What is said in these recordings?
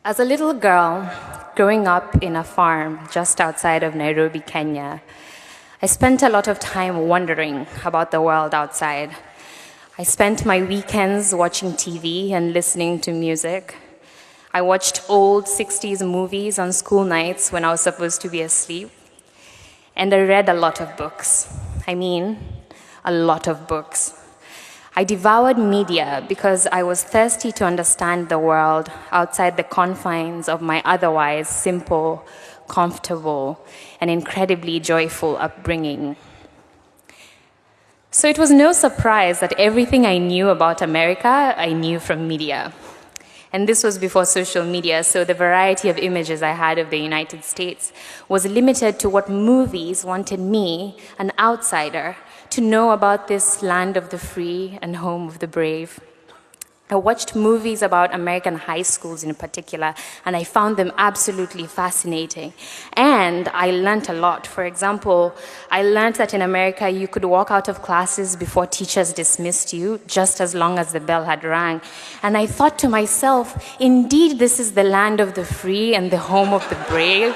As a little girl, growing up in a farm just outside of Nairobi, Kenya, I spent a lot of time wondering about the world outside. I spent my weekends watching TV and listening to music. I watched old 60s movies on school nights when I was supposed to be asleep. And I read a lot of books. I mean, a lot of books. I devoured media because I was thirsty to understand the world outside the confines of my otherwise simple, comfortable, and incredibly joyful upbringing. So it was no surprise that everything I knew about America, I knew from media. And this was before social media, so the variety of images I had of the United States was limited to what movies wanted me, an outsider, to know about this land of the free and home of the brave. I watched movies about American high schools in particular, and I found them absolutely fascinating. And I learned a lot. For example, I learned that in America you could walk out of classes before teachers dismissed you, just as long as the bell had rang. And I thought to myself, indeed this is the land of the free and the home of the brave.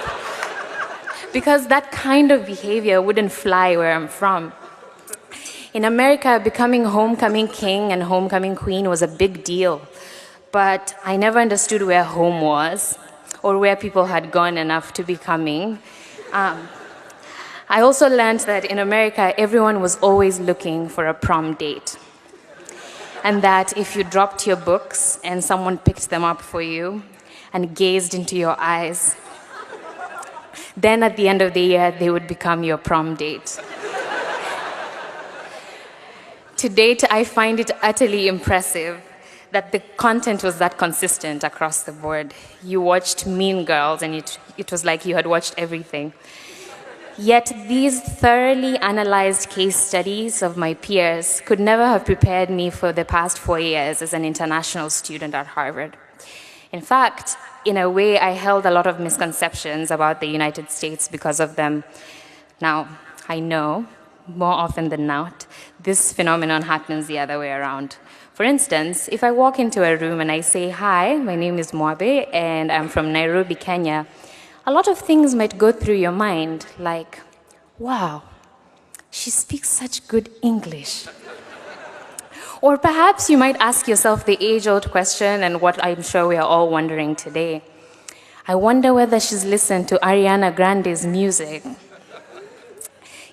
Because that kind of behavior wouldn't fly where I'm from. In America, becoming homecoming king and homecoming queen was a big deal, but I never understood where home was or where people had gone enough to be coming. I also learned that in America, everyone was always looking for a prom date, and that if you dropped your books and someone picked them up for you and gazed into your eyes, then at the end of the year, they would become your prom date. To date, I find it utterly impressive that the content was that consistent across the board. You watched Mean Girls, and it was like you had watched everything. Yet these thoroughly analyzed case studies of my peers could never have prepared me for the past 4 years as an international student at Harvard. In fact, in a way, I held a lot of misconceptions about the United States because of them. Now, I know, more often than not, this phenomenon happens the other way around. For instance, if I walk into a room and I say, "Hi, my name is Mwabe and I'm from Nairobi, Kenya," a lot of things might go through your mind, like, "Wow, she speaks such good English." Or perhaps you might ask yourself the age-old question, and what I'm sure we are all wondering today. I wonder whether she's listened to Ariana Grande's music.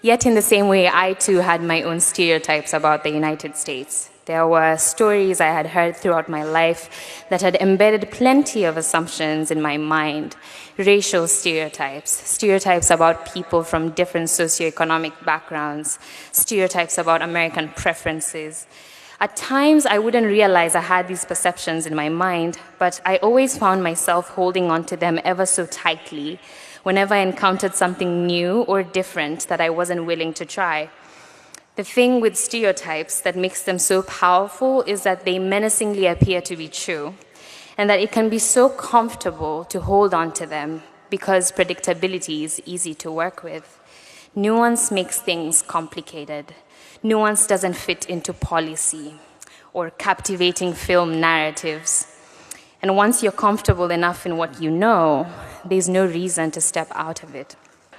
Yet in the same way, I too had my own stereotypes about the United States. There were stories I had heard throughout my life that had embedded plenty of assumptions in my mind. Racial stereotypes, stereotypes about people from different socioeconomic backgrounds, stereotypes about American preferences. At times, I wouldn't realize I had these perceptions in my mind, but I always found myself holding on to them ever so tightly whenever I encountered something new or different that I wasn't willing to try. The thing with stereotypes that makes them so powerful is that they menacingly appear to be true, and that it can be so comfortable to hold on to them because predictability is easy to work with. Nuance makes things complicated. Nuance doesn't fit into policy or captivating film narratives. And once you're comfortable enough in what you know, there's no reason to step out of it.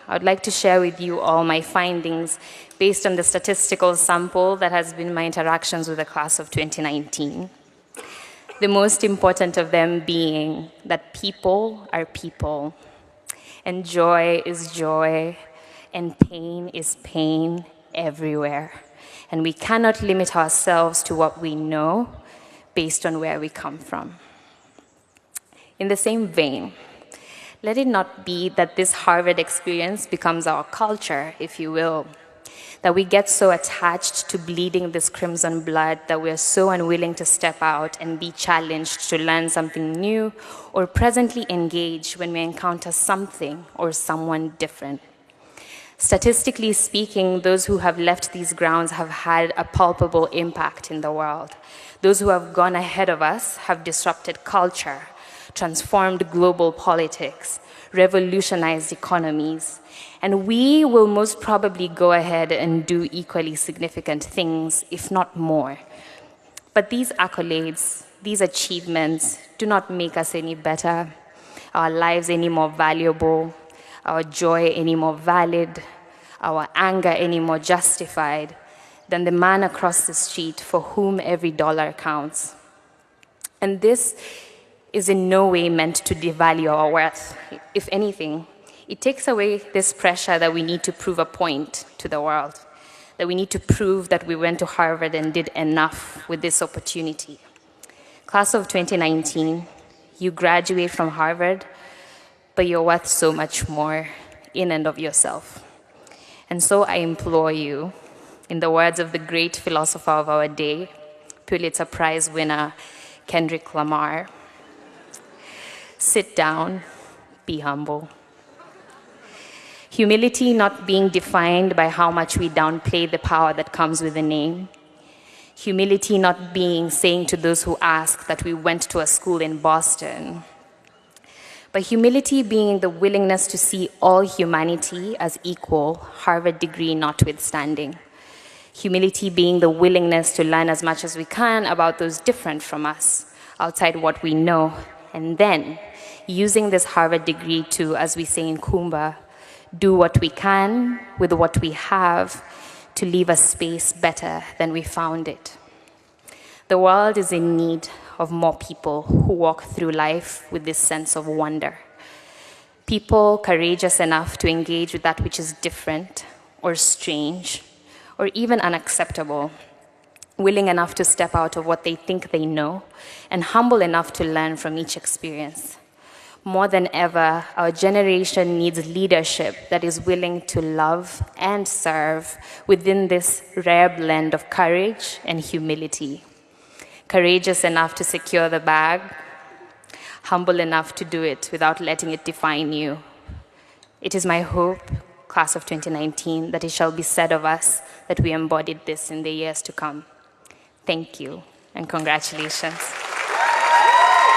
I would like to share with you all my findings based on the statistical sample that has been my interactions with the class of 2019. The most important of them being that people are people, and joy is joy, and pain is pain everywhere. And we cannot limit ourselves to what we know based on where we come from. In the same vein, let it not be that this Harvard experience becomes our culture, if you will, that we get so attached to bleeding this crimson blood that we're so unwilling to step out and be challenged to learn something new or presently engage when we encounter something or someone different. Statistically speaking, those who have left these grounds have had a palpable impact in the world. Those who have gone ahead of us have disrupted culture, transformed global politics, revolutionized economies, and we will most probably go ahead and do equally significant things, if not more. But these accolades, these achievements do not make us any better. our lives any more valuable, our joy any more valid, our anger any more justified than the man across the street for whom every dollar counts. And this is in no way meant to devalue our worth. If anything, it takes away this pressure that we need to prove a point to the world, that we need to prove that we went to Harvard and did enough with this opportunity. Class of 2019, you graduate from Harvard, but you're worth so much more in and of yourself. And so I implore you, in the words of the great philosopher of our day, Pulitzer Prize winner Kendrick Lamar, sit down, be humble. Humility not being defined by how much we downplay the power that comes with a name. Humility not being saying to those who ask that we went to a school in Boston. But humility being the willingness to see all humanity as equal, Harvard degree notwithstanding. Humility being the willingness to learn as much as we can about those different from us, outside what we know, and then using this Harvard degree to, as we say in Kumba, do what we can with what we have to leave a space better than we found it. The world is in need of more people who walk through life with this sense of wonder. People courageous enough to engage with that which is different or strange or even unacceptable, willing enough to step out of what they think they know, and humble enough to learn from each experience. More than ever, our generation needs leadership that is willing to love and serve within this rare blend of courage and humility. Courageous enough to secure the bag, humble enough to do it without letting it define you. It is my hope, class of 2019, that it shall be said of us that we embodied this in the years to come. Thank you, and congratulations.